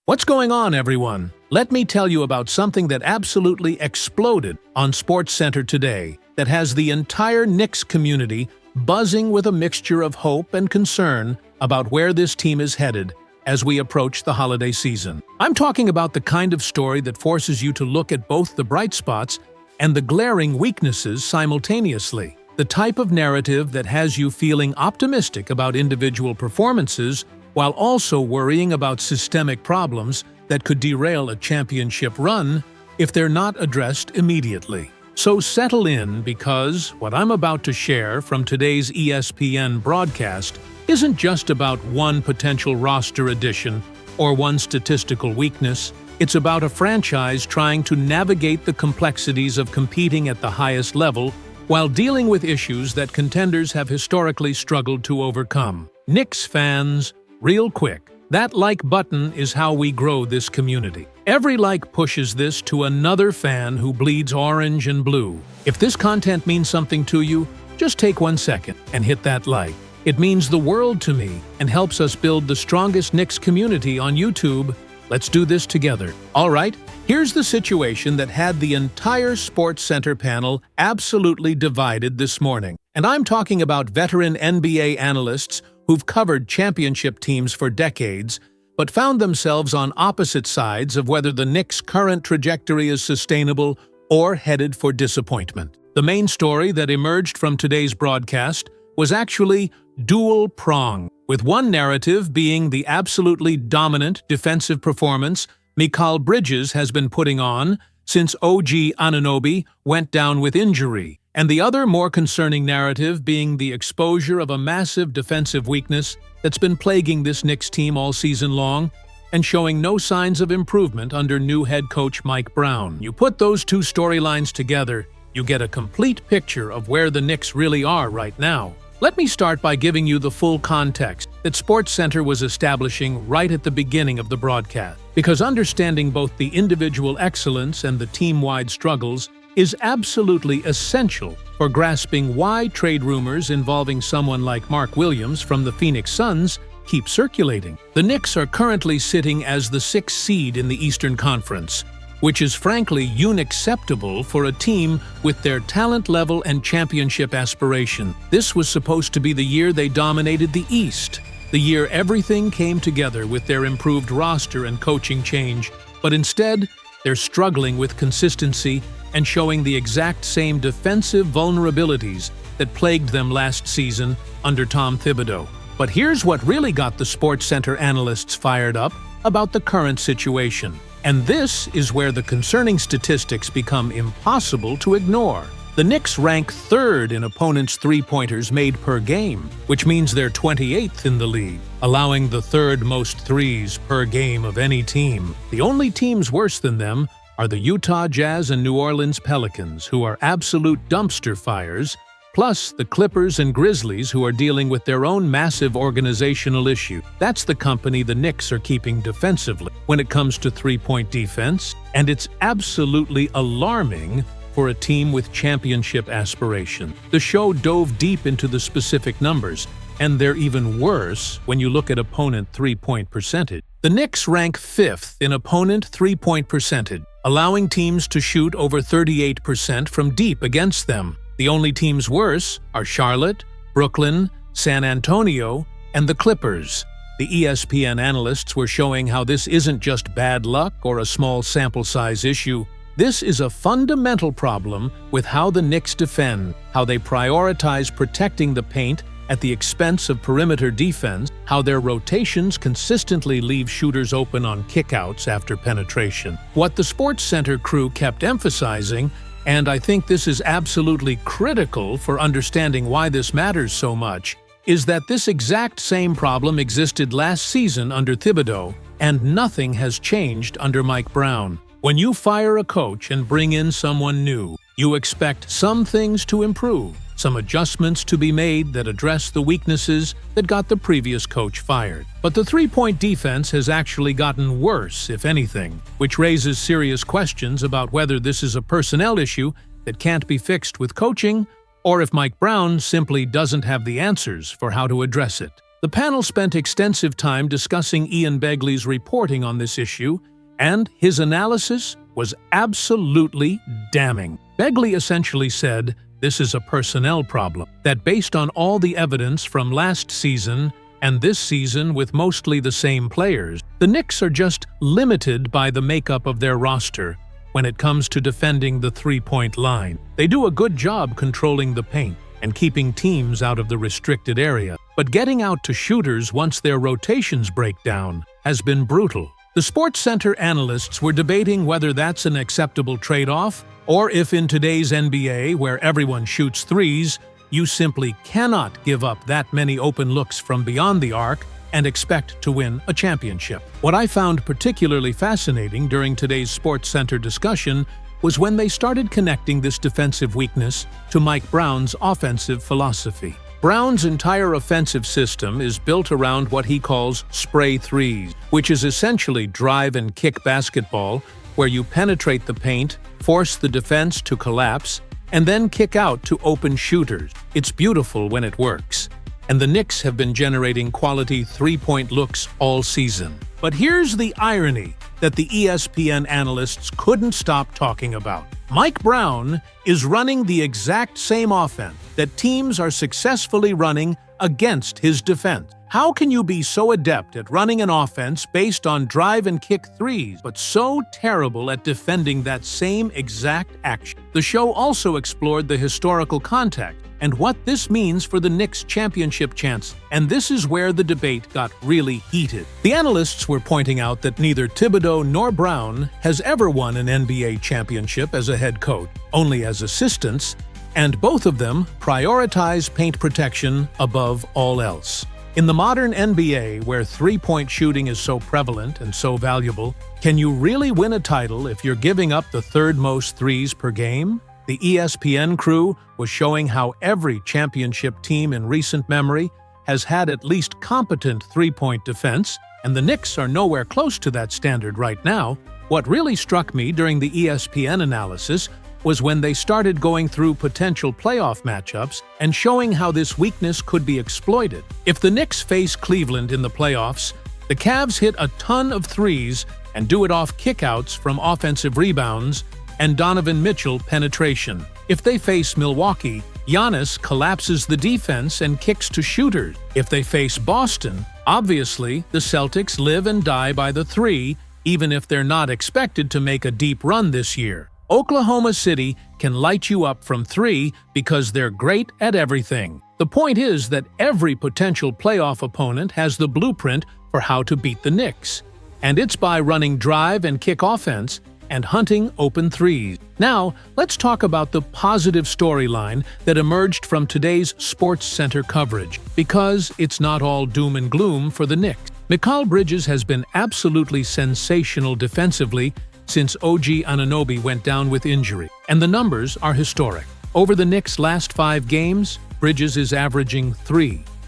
What's going on, everyone? Let me tell you about something that absolutely exploded on SportsCenter today that has the entire Knicks community buzzing with a mixture of hope and concern about where this team is headed as we approach the holiday season. I'm talking about the kind of story that forces you to look at both the bright spots and the glaring weaknesses simultaneously. The type of narrative that has you feeling optimistic about individual performances while also worrying about systemic problems that could derail a championship run if they're not addressed immediately. So settle in, because what I'm about to share from today's ESPN broadcast isn't just about one potential roster addition or one statistical weakness. It's about a franchise trying to navigate the complexities of competing at the highest level while dealing with issues that contenders have historically struggled to overcome. Knicks fans, real quick, that like button is how we grow this community. Every like pushes this to another fan who bleeds orange and blue. If this content means something to you, just take 1 second and hit that like. It means the world to me and helps us build the strongest Knicks community on YouTube. Let's do this together. All right, here's the situation that had the entire SportsCenter panel absolutely divided this morning. And I'm talking about veteran NBA analysts who've covered championship teams for decades, but found themselves on opposite sides of whether the Knicks' current trajectory is sustainable or headed for disappointment. The main story that emerged from today's broadcast was actually dual-pronged, with one narrative being the absolutely dominant defensive performance Mikal Bridges has been putting on since OG Anunoby went down with injury, and the other more concerning narrative being the exposure of a massive defensive weakness that's been plaguing this Knicks team all season long and showing no signs of improvement under new head coach Mike Brown. You put those two storylines together, you get a complete picture of where the Knicks really are right now. Let me start by giving you the full context that SportsCenter was establishing right at the beginning of the broadcast, because understanding both the individual excellence and the team-wide struggles is absolutely essential for grasping why trade rumors involving someone like Mark Williams from the Phoenix Suns keep circulating. The Knicks are currently sitting as the 6th seed in the Eastern Conference, which is frankly unacceptable for a team with their talent level and championship aspiration. This was supposed to be the year they dominated the East, the year everything came together with their improved roster and coaching change, but instead, they're struggling with consistency and showing the exact same defensive vulnerabilities that plagued them last season under Tom Thibodeau. But here's what really got the SportsCenter analysts fired up about the current situation. And this is where the concerning statistics become impossible to ignore. The Knicks rank 3rd in opponents' three-pointers made per game, which means they're 28th in the league, allowing the 3rd most threes per game of any team. The only teams worse than them are the Utah Jazz and New Orleans Pelicans, who are absolute dumpster fires, plus the Clippers and Grizzlies, who are dealing with their own massive organizational issue. That's the company the Knicks are keeping defensively when it comes to three-point defense, and it's absolutely alarming for a team with championship aspiration. The show dove deep into the specific numbers, and they're even worse when you look at opponent three-point percentage. The Knicks rank 5th in opponent three-point percentage, allowing teams to shoot over 38% from deep against them. The only teams worse are Charlotte, Brooklyn, San Antonio, and the Clippers. The ESPN analysts were showing how this isn't just bad luck or a small sample size issue. This is a fundamental problem with how the Knicks defend, how they prioritize protecting the paint at the expense of perimeter defense, how their rotations consistently leave shooters open on kickouts after penetration. What the SportsCenter crew kept emphasizing, and I think this is absolutely critical for understanding why this matters so much, is that this exact same problem existed last season under Thibodeau, and nothing has changed under Mike Brown. When you fire a coach and bring in someone new, you expect some things to improve, some adjustments to be made that address the weaknesses that got the previous coach fired. But the three-point defense has actually gotten worse, if anything, which raises serious questions about whether this is a personnel issue that can't be fixed with coaching, or if Mike Brown simply doesn't have the answers for how to address it. The panel spent extensive time discussing Ian Begley's reporting on this issue, and his analysis was absolutely damning. Begley essentially said this is a personnel problem, that based on all the evidence from last season and this season with mostly the same players, the Knicks are just limited by the makeup of their roster when it comes to defending the three-point line. They do a good job controlling the paint and keeping teams out of the restricted area, but getting out to shooters once their rotations break down has been brutal. The SportsCenter analysts were debating whether that's an acceptable trade-off, or if in today's NBA, where everyone shoots threes, you simply cannot give up that many open looks from beyond the arc and expect to win a championship. What I found particularly fascinating during today's SportsCenter discussion was when they started connecting this defensive weakness to Mike Brown's offensive philosophy. Brown's entire offensive system is built around what he calls spray threes, which is essentially drive and kick basketball, where you penetrate the paint, force the defense to collapse, and then kick out to open shooters. It's beautiful when it works, and the Knicks have been generating quality three-point looks all season. But here's the irony that the ESPN analysts couldn't stop talking about. Mike Brown is running the exact same offense that teams are successfully running against his defense. How can you be so adept at running an offense based on drive and kick threes, but so terrible at defending that same exact action? The show also explored the historical context and what this means for the Knicks' championship chance, and this is where the debate got really heated. The analysts were pointing out that neither Thibodeau nor Brown has ever won an NBA championship as a head coach, only as assistants, and both of them prioritize paint protection above all else. In the modern NBA, where three-point shooting is so prevalent and so valuable, can you really win a title if you're giving up the third most threes per game? The ESPN crew was showing how every championship team in recent memory has had at least competent three-point defense, and the Knicks are nowhere close to that standard right now. What really struck me during the ESPN analysis was when they started going through potential playoff matchups and showing how this weakness could be exploited. If the Knicks face Cleveland in the playoffs, the Cavs hit a ton of threes and do it off kickouts from offensive rebounds and Donovan Mitchell penetration. If they face Milwaukee, Giannis collapses the defense and kicks to shooters. If they face Boston, obviously the Celtics live and die by the three, even if they're not expected to make a deep run this year. Oklahoma City can light you up from three because they're great at everything. The point is that every potential playoff opponent has the blueprint for how to beat the Knicks, and it's by running drive and kick offense and hunting open threes. Now, let's talk about the positive storyline that emerged from today's SportsCenter coverage, because it's not all doom and gloom for the Knicks. Mikal Bridges has been absolutely sensational defensively since OG Anunoby went down with injury, and the numbers are historic. Over the Knicks' last 5 games, Bridges is averaging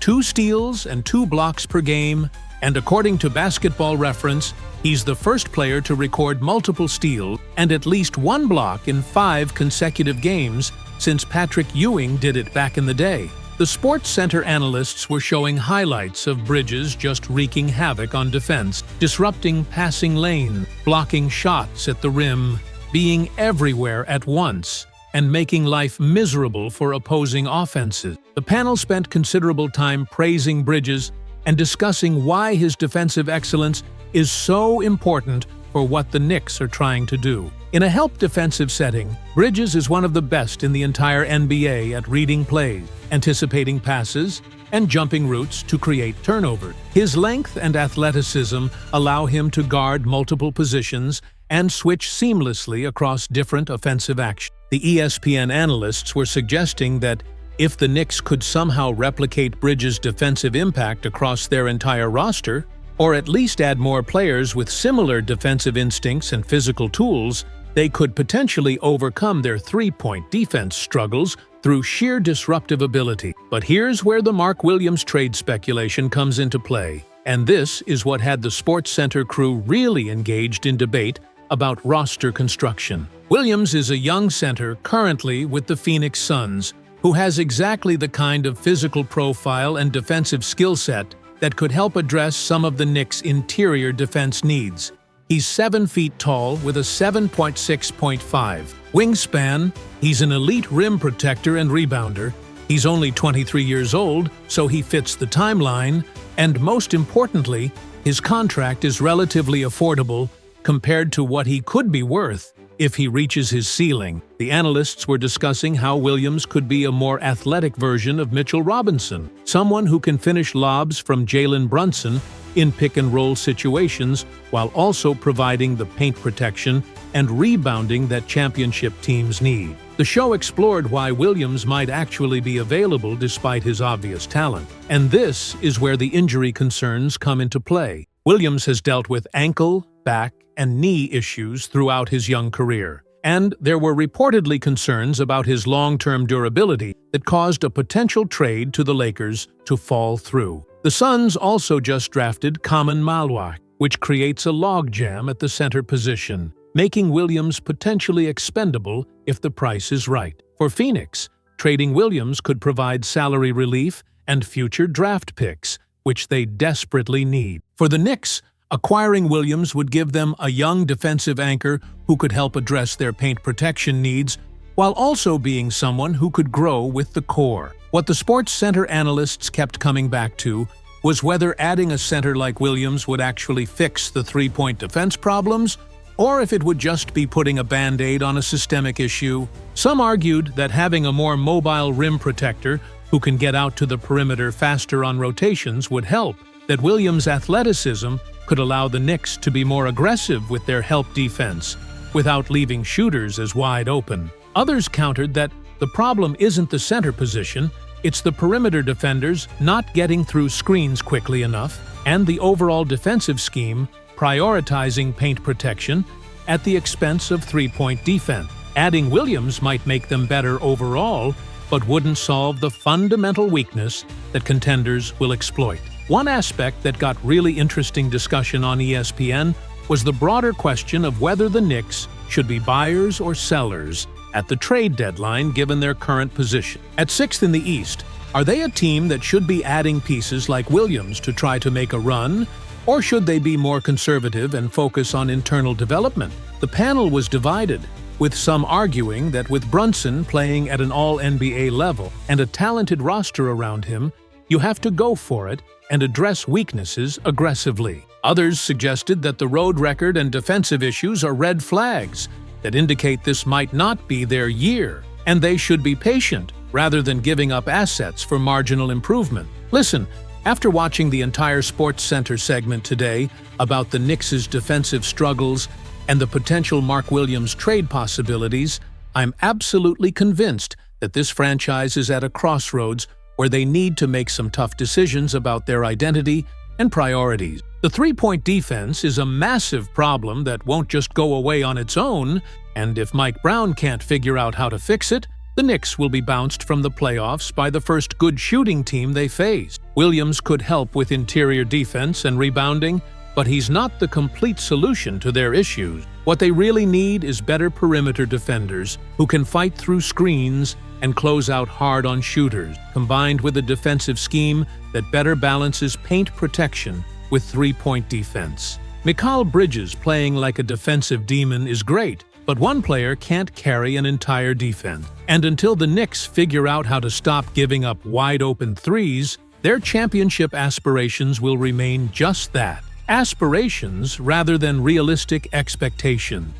2 steals and 2 blocks per game, and according to Basketball Reference, he's the first player to record multiple steals and at least 1 block in 5 consecutive games since Patrick Ewing did it back in the day. The SportsCenter analysts were showing highlights of Bridges just wreaking havoc on defense, disrupting passing lane, blocking shots at the rim, being everywhere at once, and making life miserable for opposing offenses. The panel spent considerable time praising Bridges and discussing why his defensive excellence is so important for what the Knicks are trying to do. In a help defensive setting, Bridges is one of the best in the entire NBA at reading plays, anticipating passes, and jumping routes to create turnovers. His length and athleticism allow him to guard multiple positions and switch seamlessly across different offensive actions. The ESPN analysts were suggesting that if the Knicks could somehow replicate Bridges' defensive impact across their entire roster, or at least add more players with similar defensive instincts and physical tools, they could potentially overcome their three-point defense struggles through sheer disruptive ability. But here's where the Mark Williams trade speculation comes into play, and this is what had the SportsCenter crew really engaged in debate about roster construction. Williams is a young center currently with the Phoenix Suns, who has exactly the kind of physical profile and defensive skill set that could help address some of the Knicks' interior defense needs. He's 7 feet tall with a 7.6.5 wingspan. He's an elite rim protector and rebounder. He's only 23 years old, so he fits the timeline. And most importantly, his contract is relatively affordable compared to what he could be worth if he reaches his ceiling. The analysts were discussing how Williams could be a more athletic version of Mitchell Robinson, someone who can finish lobs from Jalen Brunson in pick-and-roll situations while also providing the paint protection and rebounding that championship teams need. The show explored why Williams might actually be available despite his obvious talent. And this is where the injury concerns come into play. Williams has dealt with ankle, back, and knee issues throughout his young career, and there were reportedly concerns about his long-term durability that caused a potential trade to the Lakers to fall through. The Suns also just drafted Kaman Malwak, which creates a logjam at the center position, making Williams potentially expendable if the price is right. For Phoenix, trading Williams could provide salary relief and future draft picks, which they desperately need. For the Knicks, acquiring Williams would give them a young defensive anchor who could help address their paint protection needs, while also being someone who could grow with the core. What the Sports Center analysts kept coming back to was whether adding a center like Williams would actually fix the three-point defense problems, or if it would just be putting a band-aid on a systemic issue. Some argued that having a more mobile rim protector who can get out to the perimeter faster on rotations would help, that Williams' athleticism could allow the Knicks to be more aggressive with their help defense, without leaving shooters as wide open. Others countered that the problem isn't the center position, it's the perimeter defenders not getting through screens quickly enough, and the overall defensive scheme prioritizing paint protection at the expense of three-point defense. Adding Williams might make them better overall, but wouldn't solve the fundamental weakness that contenders will exploit. One aspect that got really interesting discussion on ESPN was the broader question of whether the Knicks should be buyers or sellers at the trade deadline given their current position. At 6th in the East, are they a team that should be adding pieces like Williams to try to make a run, or should they be more conservative and focus on internal development? The panel was divided, with some arguing that with Brunson playing at an all-NBA level and a talented roster around him, you have to go for it and address weaknesses aggressively. Others suggested that the road record and defensive issues are red flags that indicate this might not be their year, and they should be patient rather than giving up assets for marginal improvement. Listen, after watching the entire Sports Center segment today about the Knicks' defensive struggles and the potential Mark Williams trade possibilities, I'm absolutely convinced that this franchise is at a crossroads where they need to make some tough decisions about their identity and priorities. The three-point defense is a massive problem that won't just go away on its own, and if Mike Brown can't figure out how to fix it, the Knicks will be bounced from the playoffs by the first good shooting team they face. Williams could help with interior defense and rebounding, but he's not the complete solution to their issues. What they really need is better perimeter defenders who can fight through screens and close out hard on shooters, combined with a defensive scheme that better balances paint protection with three-point defense. Mikal Bridges playing like a defensive demon is great, but one player can't carry an entire defense. And until the Knicks figure out how to stop giving up wide-open threes, their championship aspirations will remain just that, aspirations rather than realistic expectations.